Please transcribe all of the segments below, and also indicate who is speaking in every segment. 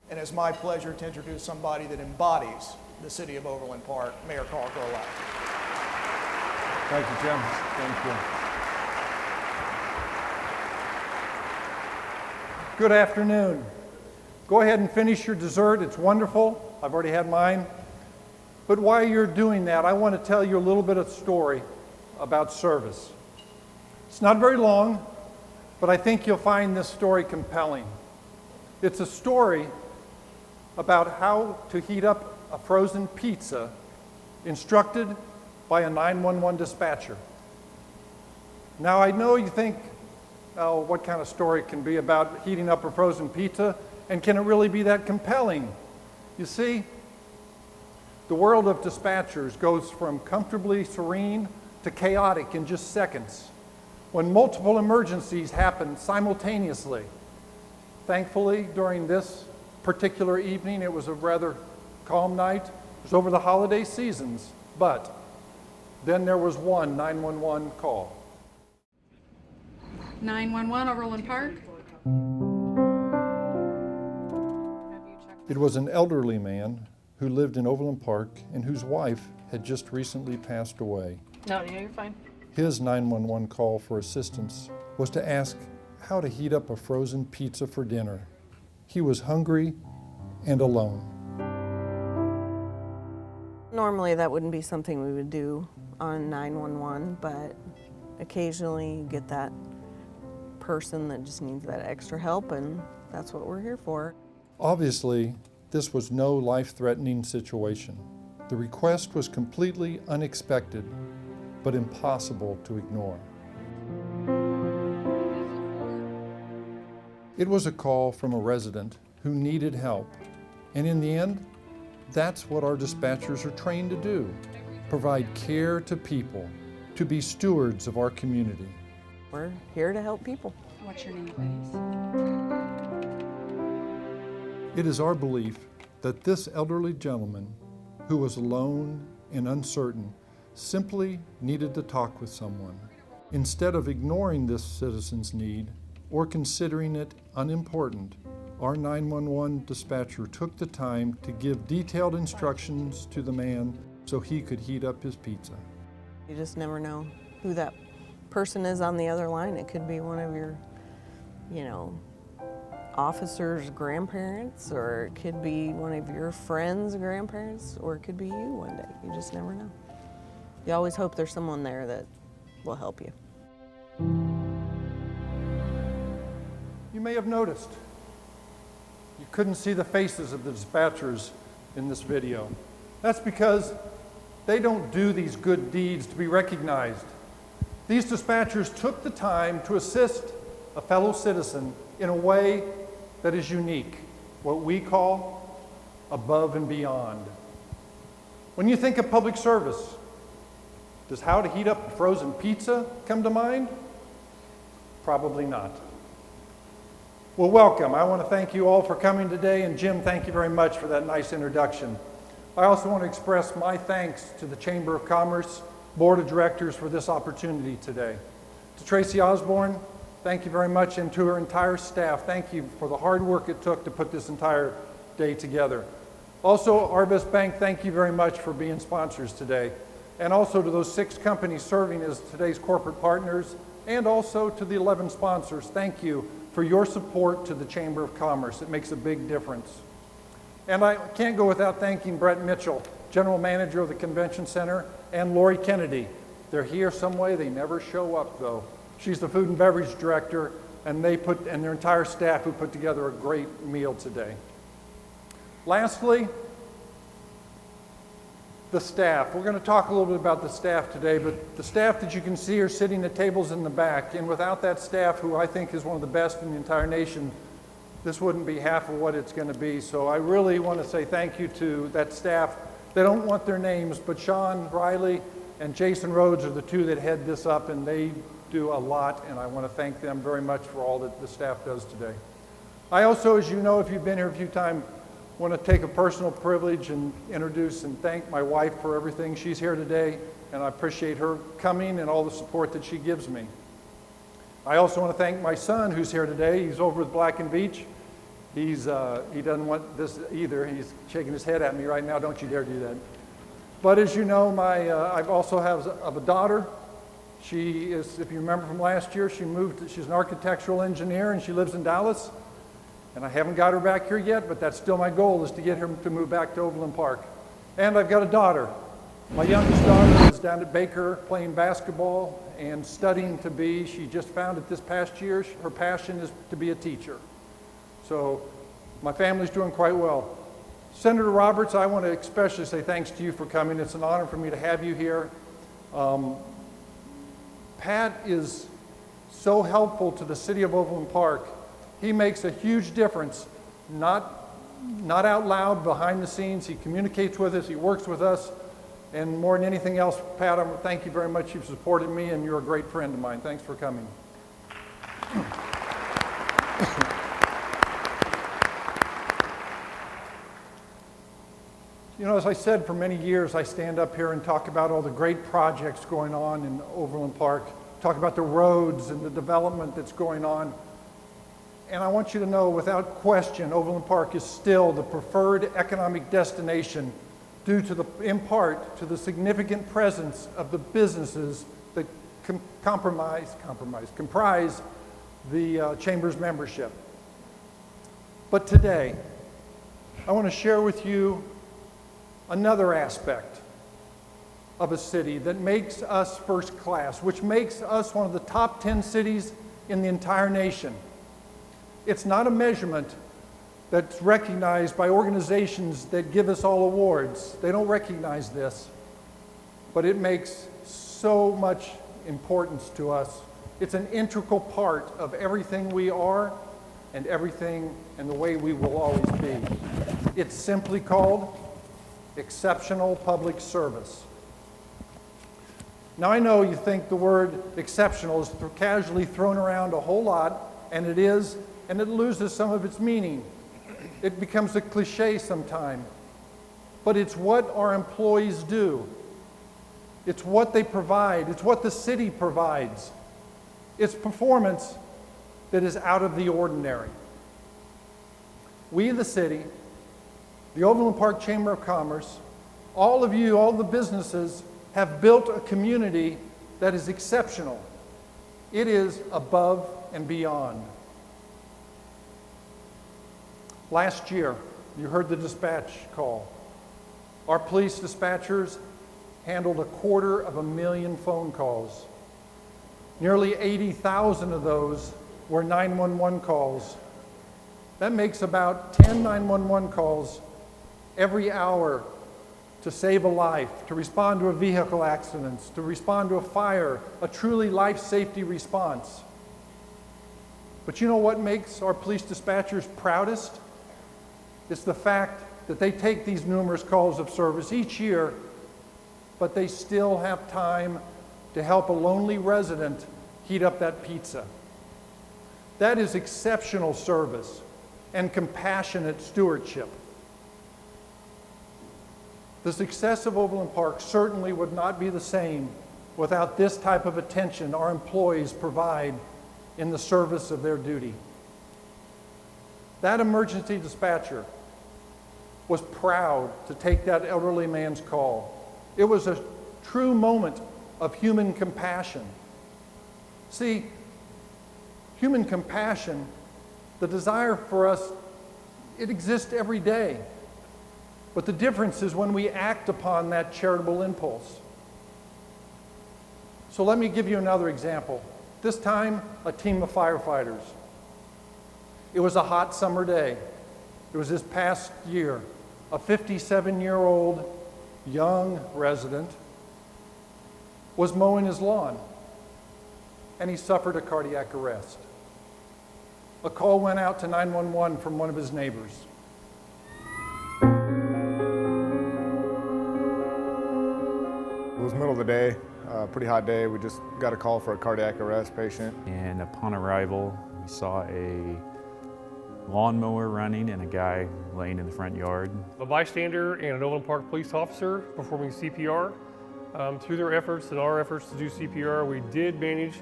Speaker 1: And it's my pleasure to introduce somebody that embodies the city of Overland Park, Mayor Carl Gerlach.
Speaker 2: Thank you, Jim. Thank you. Good afternoon. Go ahead and finish your dessert. It's wonderful. I've already had mine. But while you're doing that, I want to tell you a little bit of story about service. It's not very long, but I think you'll find this story compelling. It's a story about how to heat up a frozen pizza instructed by a 911 dispatcher. Now I know you think, oh, what kind of story can be about heating up a frozen pizza, and can it really be that compelling? You see, the world of dispatchers goes from comfortably serene to chaotic in just seconds, when multiple emergencies happen simultaneously. Thankfully, during this particular evening, it was a rather calm night. It was over the holiday seasons, but then there was one 911 call.
Speaker 3: 911 Overland Park.
Speaker 2: It was an elderly man who lived in Overland Park and whose wife had just recently passed away.
Speaker 3: No, you're fine.
Speaker 2: His 911 call for assistance was to ask how to heat up a frozen pizza for dinner. He was hungry and alone.
Speaker 4: Normally that wouldn't be something we would do on 911, but occasionally you get that person that just needs that extra help, and that's what we're here for.
Speaker 2: Obviously, this was no life-threatening situation. The request was completely unexpected, but impossible to ignore. It was a call from a resident who needed help, and in the end, that's what our dispatchers are trained to do: provide care to people, to be stewards of our community.
Speaker 4: We're here to help people.
Speaker 3: What's your name, please?
Speaker 2: It is our belief that this elderly gentleman, who was alone and uncertain, simply needed to talk with someone. Instead of ignoring this citizen's need or considering it unimportant, our 911 dispatcher took the time to give detailed instructions to the man so he could heat up his pizza.
Speaker 4: You just never know who that person is on the other line. It could be one of your, officer's grandparents, or it could be one of your friends' grandparents, or it could be you one day. You just never know. You always hope there's someone there that will help you.
Speaker 2: You may have noticed you couldn't see the faces of the dispatchers in this video. That's because they don't do these good deeds to be recognized. These dispatchers took the time to assist a fellow citizen in a way that is unique, what we call above and beyond. When you think of public service, does how to heat up a frozen pizza come to mind? Probably not. Well, welcome. I want to thank you all for coming today, and Jim, thank you very much for that nice introduction. I also want to express my thanks to the Chamber of Commerce Board of Directors for this opportunity today. To Tracy Osborne, thank you very much, and to her entire staff, thank you for the hard work it took to put this entire day together. Also, Arvest Bank, thank you very much for being sponsors today. And also to those 6 companies serving as today's corporate partners, and also to the 11 sponsors, thank you for your support to the Chamber of Commerce. It makes a big difference. And I can't go without thanking Brett Mitchell, General Manager of the Convention Center, and Lori Kennedy. They're here some way, they never show up though. She's the Food and Beverage Director, and their entire staff who put together a great meal today. Lastly, the staff. We're going to talk a little bit about the staff today, but the staff that you can see are sitting at tables in the back, and without that staff, who I think is one of the best in the entire nation, this wouldn't be half of what it's going to be. So I really want to say thank you to that staff. They don't want their names, but Sean Riley and Jason Rhodes are the 2 that head this up, and they do a lot, and I want to thank them very much for all that the staff does today. I also, as you know, if you've been here a few times, want to take a personal privilege and introduce and thank my wife for everything. She's here today, and I appreciate her coming and all the support that she gives me. I also want to thank my son who's here today. He's over with Black and Beach. He doesn't want this either. He's shaking his head at me right now. Don't you dare do that. But as you know, I also have a daughter. She is, if you remember from last year, she's an architectural engineer and she lives in Dallas. And I haven't got her back here yet, but that's still my goal, is to get her to move back to Overland Park. And I've got a daughter. My youngest daughter is down at Baker playing basketball and studying to be, she just found it this past year, her passion is to be a teacher. So my family's doing quite well. Senator Roberts, I want to especially say thanks to you for coming. It's an honor for me to have you here. Pat is so helpful to the city of Overland Park. He makes a huge difference, not out loud, behind the scenes. He communicates with us, he works with us, and more than anything else, Pat, I want to thank you very much. You've supported me and you're a great friend of mine. Thanks for coming. You know, as I said, for many years I stand up here and talk about all the great projects going on in Overland Park, talk about the roads and the development that's going on. And I want you to know, without question, Overland Park is still the preferred economic destination due to in part to the significant presence of the businesses that comprise the Chamber's membership. But today, I want to share with you another aspect of a city that makes us first class, which makes us one of the top 10 cities in the entire nation. It's not a measurement that's recognized by organizations that give us all awards. They don't recognize this, but it makes so much importance to us. It's an integral part of everything we are and everything and the way we will always be. It's simply called exceptional public service. Now I know you think the word exceptional is casually thrown around a whole lot, and it is, and it loses some of its meaning. It becomes a cliche sometime. But it's what our employees do. It's what they provide. It's what the city provides. It's performance that is out of the ordinary. We, the city, the Overland Park Chamber of Commerce, all of you, all the businesses, have built a community that is exceptional. It is above and beyond. Last year, you heard the dispatch call. Our police dispatchers handled 250,000 phone calls. Nearly 80,000 of those were 911 calls. That makes about 10 911 calls every hour to save a life, to respond to a vehicle accident, to respond to a fire, a truly life safety response. But you know what makes our police dispatchers proudest? It's the fact that they take these numerous calls of service each year, but they still have time to help a lonely resident heat up that pizza. That is exceptional service and compassionate stewardship. The success of Overland Park certainly would not be the same without this type of attention our employees provide in the service of their duty. That emergency dispatcher was proud to take that elderly man's call. It was a true moment of human compassion. See, human compassion, the desire for us, it exists every day. But the difference is when we act upon that charitable impulse. So let me give you another example. This time, a team of firefighters. It was a hot summer day. It was this past year. A 57-year-old young resident was mowing his lawn, and he suffered a cardiac arrest. A call went out to 911 from one of his neighbors.
Speaker 5: It was middle of the day, pretty hot day. We just got a call for a cardiac arrest patient.
Speaker 6: And upon arrival, we saw a lawnmower running and a guy laying in the front yard.
Speaker 7: A bystander and an Overland Park police officer performing CPR. Through their efforts and our efforts to do CPR, we did manage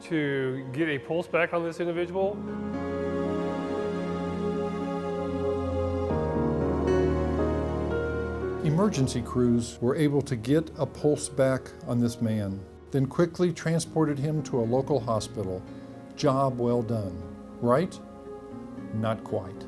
Speaker 7: to get a pulse back on this individual.
Speaker 2: emergency crews were able to get a pulse back on this man, then quickly transported him to a local hospital. Job well done, right? Not quite.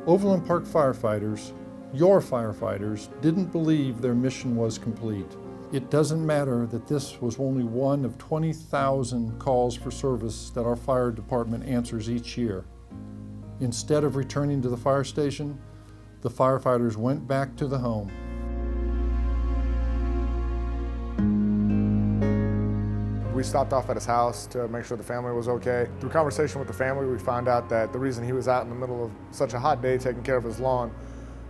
Speaker 2: Overland Park firefighters, your firefighters, didn't believe their mission was complete. It doesn't matter that this was only one of 20,000 calls for service that our fire department answers each year. Instead of returning to the fire station, the firefighters went back to the home.
Speaker 5: We stopped off at his house to make sure the family was okay. Through conversation with the family, we found out that the reason he was out in the middle of such a hot day taking care of his lawn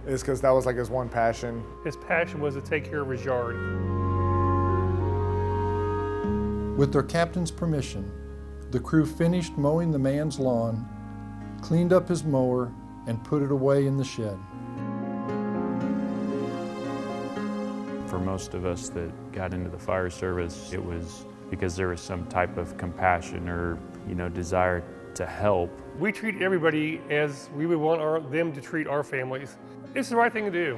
Speaker 5: is because that was like his one passion.
Speaker 7: His passion was to take care of his yard.
Speaker 2: With their captain's permission, the crew finished mowing the man's lawn, cleaned up his mower, and put it away in the shed.
Speaker 6: For most of us that got into the fire service, it was because there was some type of compassion or, desire to help.
Speaker 7: We treat everybody as we would want them to treat our families. It's the right thing to do.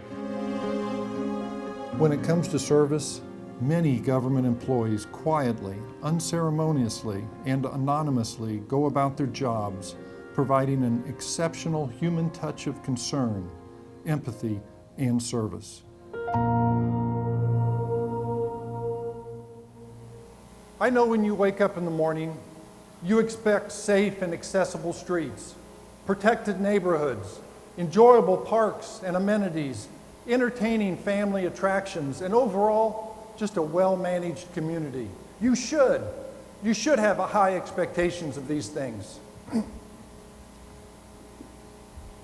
Speaker 2: When it comes to service, many government employees quietly, unceremoniously, and anonymously go about their jobs, providing an exceptional human touch of concern, empathy, and service. I know when you wake up in the morning, you expect safe and accessible streets, protected neighborhoods, enjoyable parks and amenities, entertaining family attractions, and overall, just a well-managed community. You should have high expectations of these things.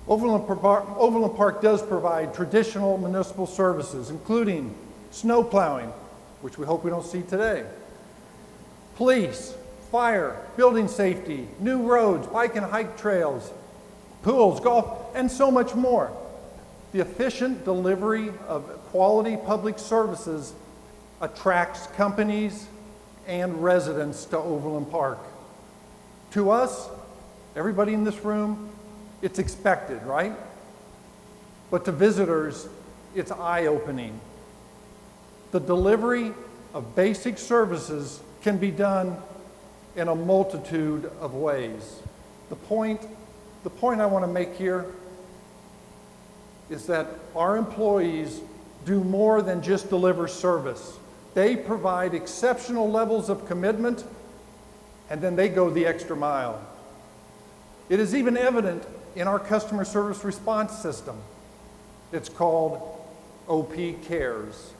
Speaker 2: Overland Park does provide traditional municipal services, including snow plowing, which we hope we don't see today, police, fire, building safety, new roads, bike and hike trails, pools, golf, and so much more. The efficient delivery of quality public services attracts companies and residents to Overland Park. To us, everybody in this room, it's expected, right? But to visitors, it's eye-opening. The delivery of basic services can be done in a multitude of ways. The point I want to make here is that our employees do more than just deliver service. They provide exceptional levels of commitment, and then they go the extra mile. It is even evident in our customer service response system. It's called OP Cares.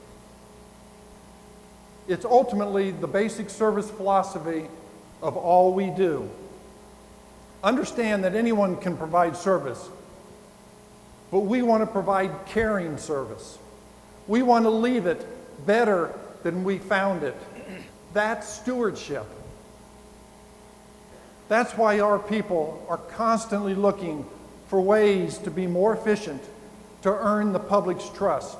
Speaker 2: It's ultimately the basic service philosophy of all we do. Understand that anyone can provide service, but we want to provide caring service. We want to leave it better than we found it. That's stewardship. That's why our people are constantly looking for ways to be more efficient, to earn the public's trust.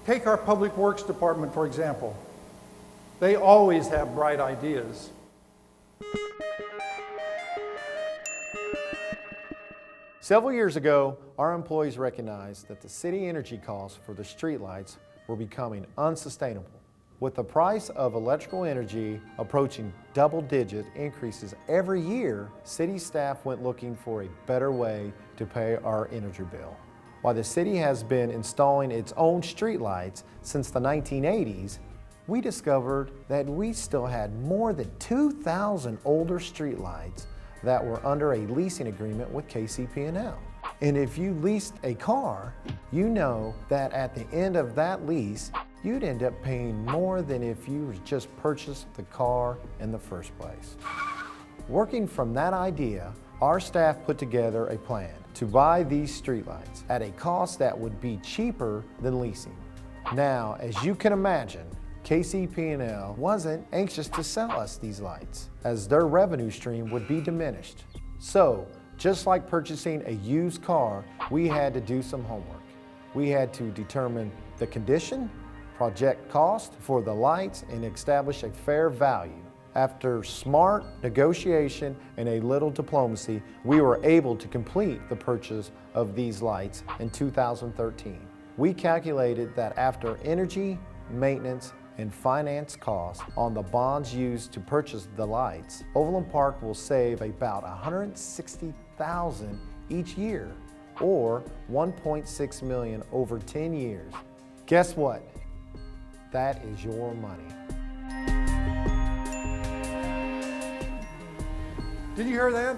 Speaker 2: Take our Public Works Department, for example. They always have bright ideas.
Speaker 8: Several years ago, our employees recognized that the city energy costs for the streetlights were becoming unsustainable. With the price of electrical energy approaching double-digit increases every year, city staff went looking for a better way to pay our energy bill. While the city has been installing its own streetlights since the 1980s, we discovered that we still had more than 2,000 older streetlights that were under a leasing agreement with KCP&L. And if you leased a car, you know that at the end of that lease, you'd end up paying more than if you just purchased the car in the first place. Working from that idea, our staff put together a plan to buy these streetlights at a cost that would be cheaper than leasing. Now, as you can imagine, KCP&L wasn't anxious to sell us these lights, as their revenue stream would be diminished. So, just like purchasing a used car, we had to do some homework. We had to determine the condition, project cost for the lights, and establish a fair value. After smart negotiation and a little diplomacy, we were able to complete the purchase of these lights in 2013. We calculated that after energy, maintenance, and finance costs on the bonds used to purchase the lights, Overland Park will save about $160,000 each year, or $1.6 million over 10 years. Guess what? That is your money.
Speaker 2: Did you hear that?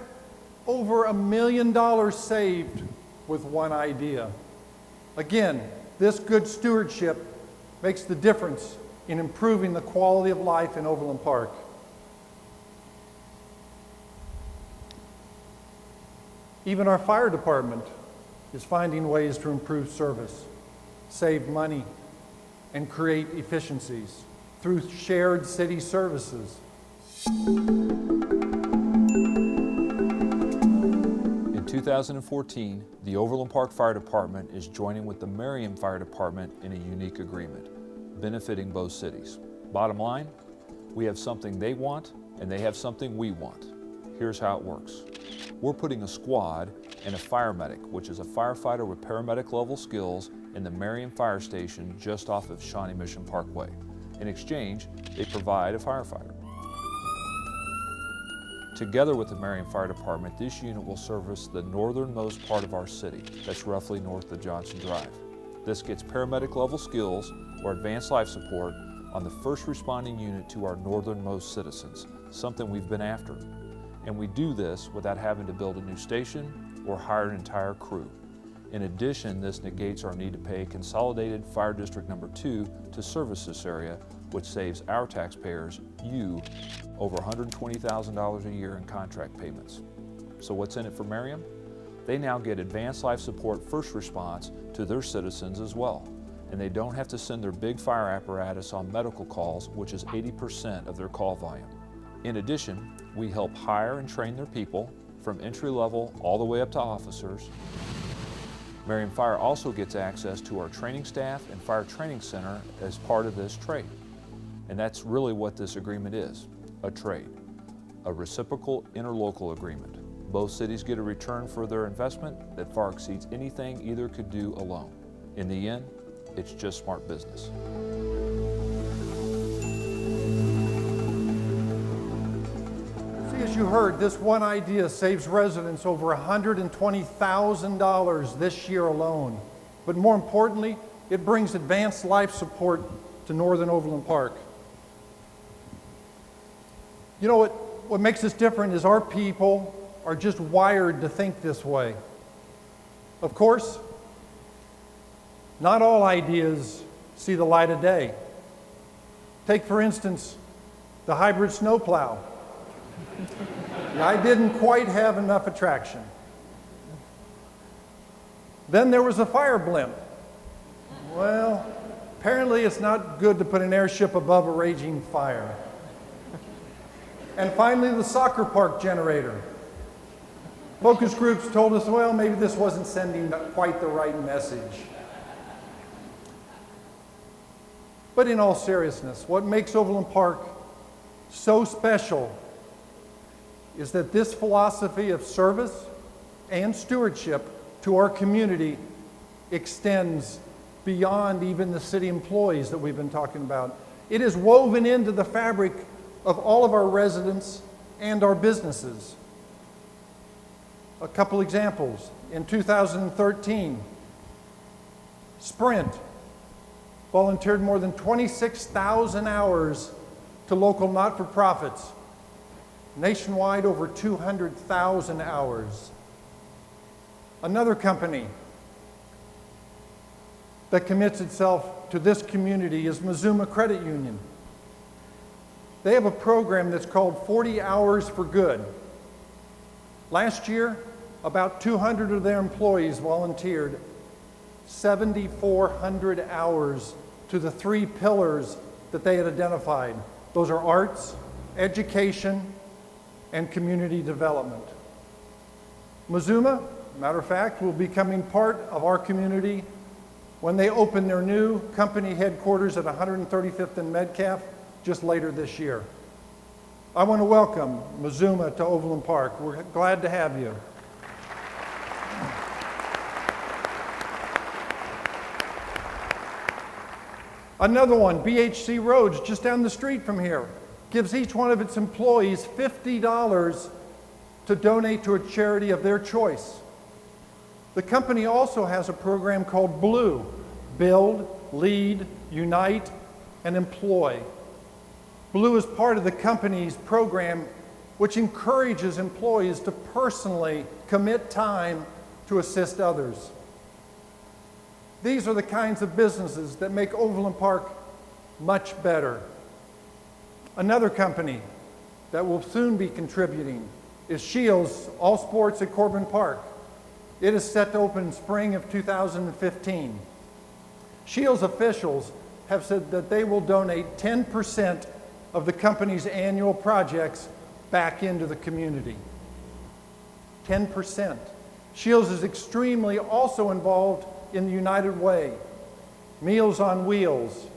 Speaker 2: Over $1 million saved with one idea. Again, this good stewardship makes the difference in improving the quality of life in Overland Park. Even our fire department is finding ways to improve service, save money, and create efficiencies through shared city services.
Speaker 9: In 2014, the Overland Park Fire Department is joining with the Merriam Fire Department in a unique agreement, benefiting both cities. Bottom line, we have something they want and they have something we want. Here's how it works. We're putting a squad and a fire medic, which is a firefighter with paramedic level skills, in the Merriam Fire Station just off of Shawnee Mission Parkway. In exchange, they provide a firefighter. Together with the Merriam Fire Department, this unit will service the northernmost part of our city, that's roughly north of Johnson Drive. This gets paramedic level skills or advanced life support on the first responding unit to our northernmost citizens, something we've been after. And we do this without having to build a new station or hire an entire crew. In addition, this negates our need to pay Consolidated Fire District Number 2 to service this area, which saves our taxpayers, you, over $120,000 a year in contract payments. So what's in it for Merriam? They now get advanced life support first response to their citizens as well. And they don't have to send their big fire apparatus on medical calls, which is 80% of their call volume. In addition, we help hire and train their people from entry level all the way up to officers. Merriam Fire also gets access to our training staff and fire training center as part of this trade. And that's really what this agreement is, a trade, a reciprocal interlocal agreement. Both cities get a return for their investment that far exceeds anything either could do alone. In the end, it's just smart business.
Speaker 2: See, as you heard, this one idea saves residents over $120,000 this year alone. But more importantly, it brings advanced life support to northern Overland Park. You know what makes this different is our people are just wired to think this way. Of course, not all ideas see the light of day. Take, for instance, the hybrid snowplow. I didn't quite have enough attraction. Then there was a fire blimp. Well, apparently it's not good to put an airship above a raging fire. And finally, the soccer park generator. Focus groups told us, well, maybe this wasn't sending quite the right message. But in all seriousness, what makes Overland Park so special is that this philosophy of service and stewardship to our community extends beyond even the city employees that we've been talking about. It is woven into the fabric of all of our residents and our businesses. A couple examples. In 2013, Sprint volunteered more than 26,000 hours to local not-for-profits. Nationwide, over 200,000 hours. Another company that commits itself to this community is Mazuma Credit Union. They have a program that's called 40 Hours for Good. Last year, about 200 of their employees volunteered 7,400 hours to the 3 pillars that they had identified. Those are arts, education, and community development. Mazuma, matter of fact, will be becoming part of our community when they open their new company headquarters at 135th and Metcalf just later this year. I want to welcome Mazuma to Overland Park. We're glad to have you. Another one, BHC Roads, just down the street from here, gives each one of its employees $50 to donate to a charity of their choice. The company also has a program called BLUE, Build, Lead, Unite, and Employ. BLUE is part of the company's program which encourages employees to personally commit time to assist others. These are the kinds of businesses that make Overland Park much better. Another company that will soon be contributing is Shields All Sports at Corbin Park. It is set to open in spring of 2015. Shields officials have said that they will donate 10% of the company's annual projects back into the community. 10%. Shields is extremely also involved in the United Way, Meals on Wheels,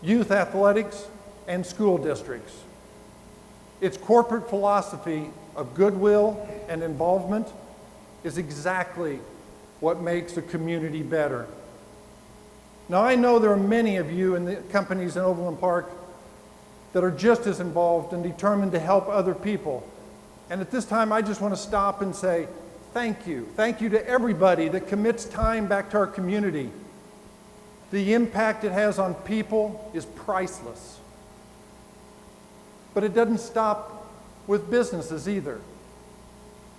Speaker 2: youth athletics, and school districts. Its corporate philosophy of goodwill and involvement is exactly what makes a community better. Now, I know there are many of you in the companies in Overland Park that are just as involved and determined to help other people. And at this time, I just want to stop and say thank you. Thank you to everybody that commits time back to our community. The impact it has on people is priceless. But it doesn't stop with businesses either.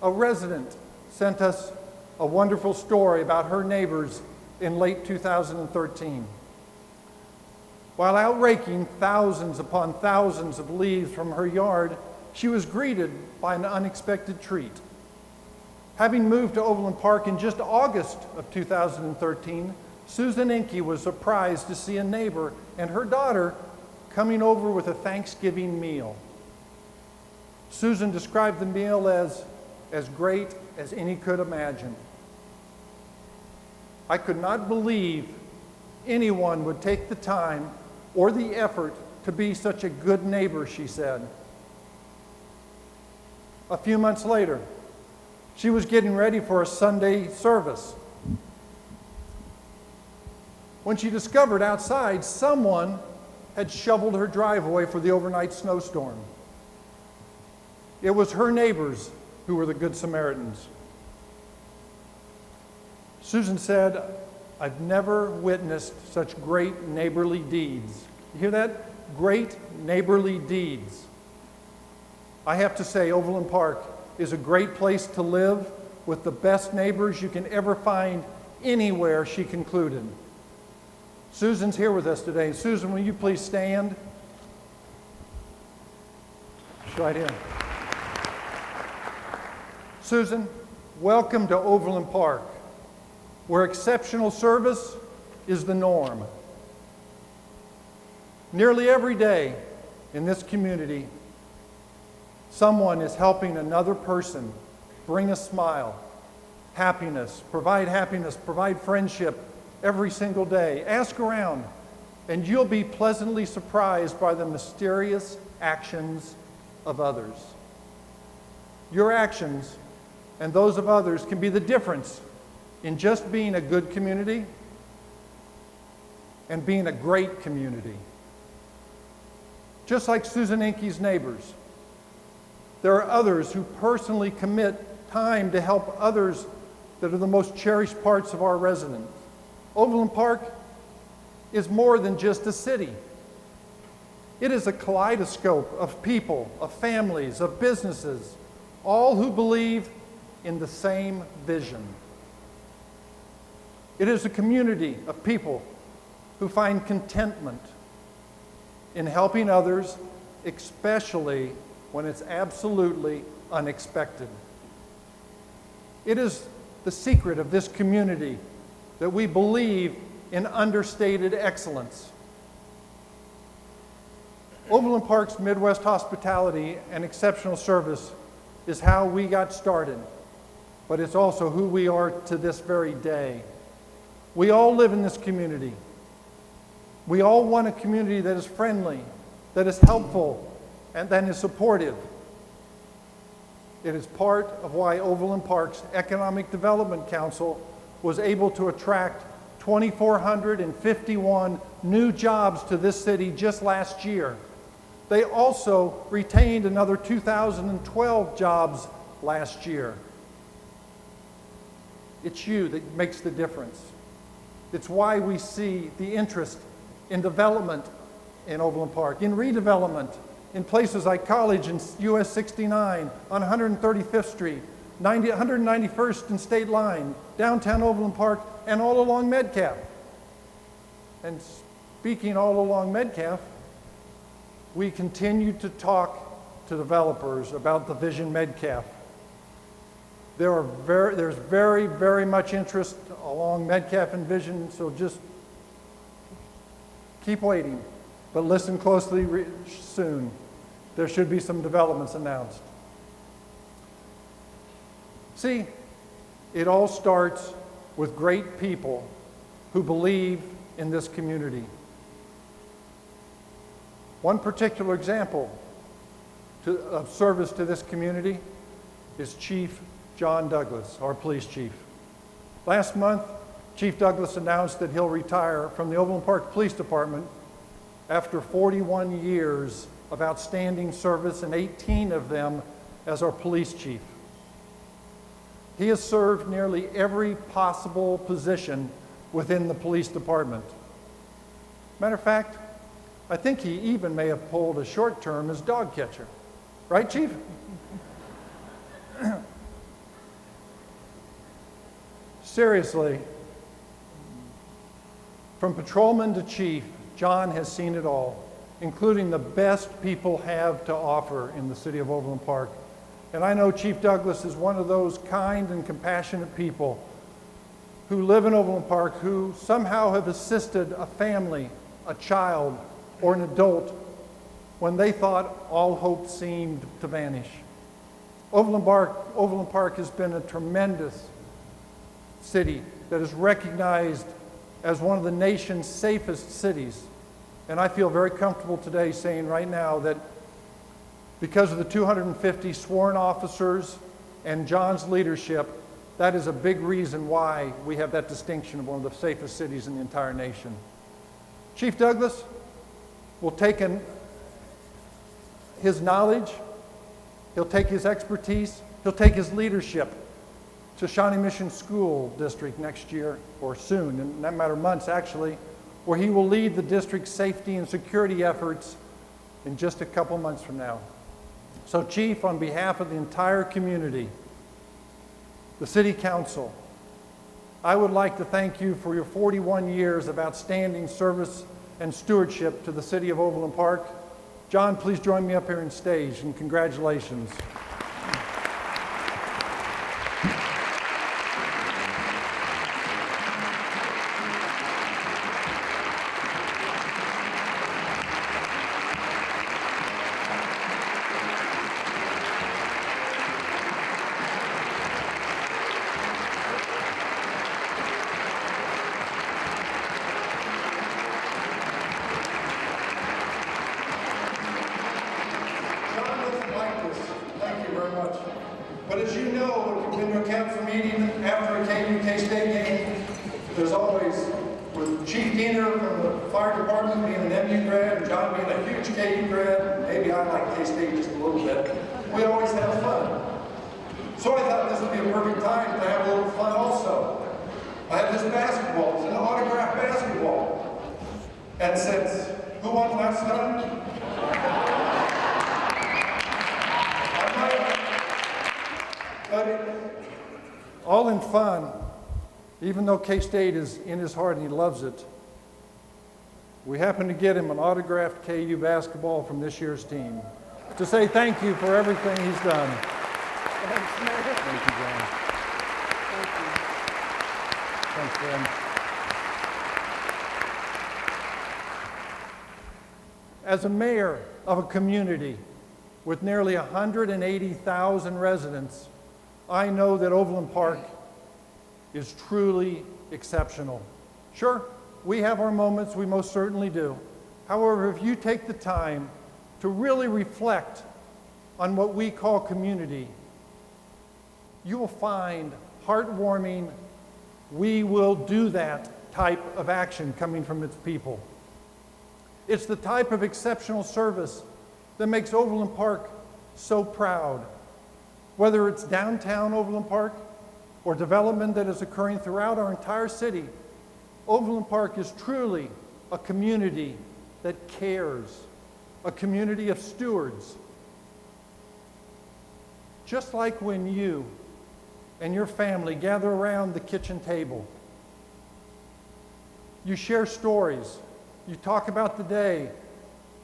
Speaker 2: A resident sent us a wonderful story about her neighbors in late 2013. While out raking thousands upon thousands of leaves from her yard, she was greeted by an unexpected treat. Having moved to Overland Park in just August of 2013, Susan Inke was surprised to see a neighbor and her daughter coming over with a Thanksgiving meal. Susan described the meal as great as any could imagine. I could not believe anyone would take the time or the effort to be such a good neighbor, she said. A few months later, she was getting ready for a Sunday service when she discovered outside someone had shoveled her driveway for the overnight snowstorm. It was her neighbors who were the Good Samaritans. Susan said, "I've never witnessed such great neighborly deeds." You hear that? Great neighborly deeds. I have to say, Overland Park is a great place to live with the best neighbors you can ever find anywhere, she concluded. Susan's here with us today. Susan, will you please stand? Right here. Susan, welcome to Overland Park, where exceptional service is the norm. Nearly every day in this community, someone is helping another person bring a smile, happiness, provide friendship every single day. Ask around, and you'll be pleasantly surprised by the mysterious actions of others. Your actions and those of others can be the difference in just being a good community and being a great community. Just like Susan Inke's neighbors, there are others who personally commit time to help others that are the most cherished parts of our residents. Overland Park is more than just a city. It is a kaleidoscope of people, of families, of businesses, all who believe in the same vision. It is a community of people who find contentment in helping others, especially when it's absolutely unexpected. It is the secret of this community that we believe in understated excellence. Overland Park's Midwest hospitality and exceptional service is how we got started, but it's also who we are to this very day. We all live in this community. We all want a community that is friendly, that is helpful, and then is supportive. It is part of why Overland Park's Economic Development Council was able to attract 2,451 new jobs to this city just last year. They also retained another 2,012 jobs last year. It's you that makes the difference. It's why we see the interest in development in Overland Park, in redevelopment, in places like College and US 69, on 135th Street, 191st and State Line, downtown Overland Park, and all along Metcalf. And speaking all along Metcalf, we continue to talk to developers about the Vision Metcalf. There's very, very much interest along Metcalf and Vision, so just keep waiting, but listen closely soon. There should be some developments announced. See, it all starts with great people who believe in this community. One particular example of service to this community is Chief John Douglas, our police chief. Last month, Chief Douglas announced that he'll retire from the Overland Park Police Department after 41 years of outstanding service and 18 of them as our police chief. He has served nearly every possible position within the police department. Matter of fact, I think he even may have pulled a short term as dog catcher. Right, Chief? Seriously, from patrolman to chief, John has seen it all, including the best people have to offer in the city of Overland Park. And I know Chief Douglas is one of those kind and compassionate people who live in Overland Park who somehow have assisted a family, a child, or an adult when they thought all hope seemed to vanish. Overland Park has been a tremendous city that is recognized as one of the nation's safest cities. And I feel very comfortable today saying right now that because of the 250 sworn officers and John's leadership, that is a big reason why we have that distinction of one of the safest cities in the entire nation. Chief Douglas will take his knowledge, he'll take his expertise, he'll take his leadership to Shawnee Mission School District next year, or soon, in that matter of months actually, where he will lead the district's safety and security efforts in just a couple months from now. So Chief, on behalf of the entire community, the City Council, I would like to thank you for your 41 years of outstanding service and stewardship to the City of Overland Park. John, please join me up here on stage, and congratulations. But as you know, if you've been to a council meeting after a K-State game, there's always, with Chief Diener from the fire department being an MU grad and John being a huge KU grad, maybe I like K-State just a little bit, we always have fun. So I thought this would be a perfect time to have a little fun also. I have this basketball, it's an autographed basketball. And since, who won last time? But all in fun, even though K-State is in his heart and he loves it, we happen to get him an autographed KU basketball from this year's team to say thank you for everything he's done. Thank you, John. Thanks, Ben. As a mayor of a community with nearly 180,000 residents, I know that Overland Park is truly exceptional. Sure, we have our moments, we most certainly do. However, if you take the time to really reflect on what we call community, you will find heartwarming, we will do that type of action coming from its people. It's the type of exceptional service that makes Overland Park so proud. Whether it's downtown Overland Park or development that is occurring throughout our entire city, Overland Park is truly a community that cares, a community of stewards. Just like when you and your family gather around the kitchen table, you share stories, you talk about the day.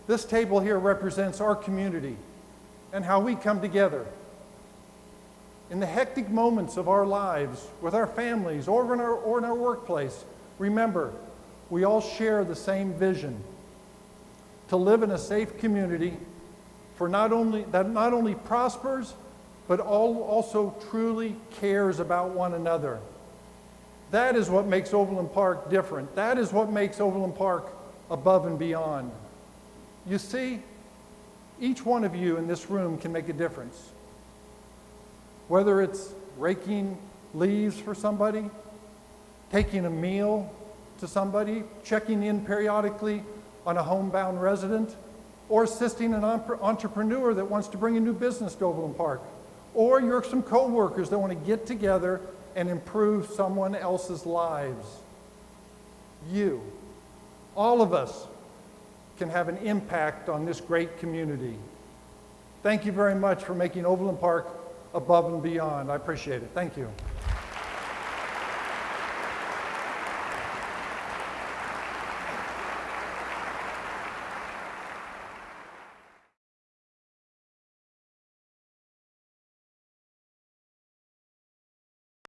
Speaker 2: This table here represents our community and how we come together. In the hectic moments of our lives, with our families or in our workplace, remember, we all share the same vision: to live in a safe community that not only prospers, but also truly cares about one another. That is what makes Overland Park different. That is what makes Overland Park above and beyond. You see, each one of you in this room can make a difference. Whether it's raking leaves for somebody, taking a meal to somebody, checking in periodically on a homebound resident, or assisting an entrepreneur that wants to bring a new business to Overland Park, or you're some co-workers that want to get together and improve someone else's lives. You, all of us, can have an impact on this great community. Thank you very much for making Overland Park above and beyond. I appreciate it. Thank you.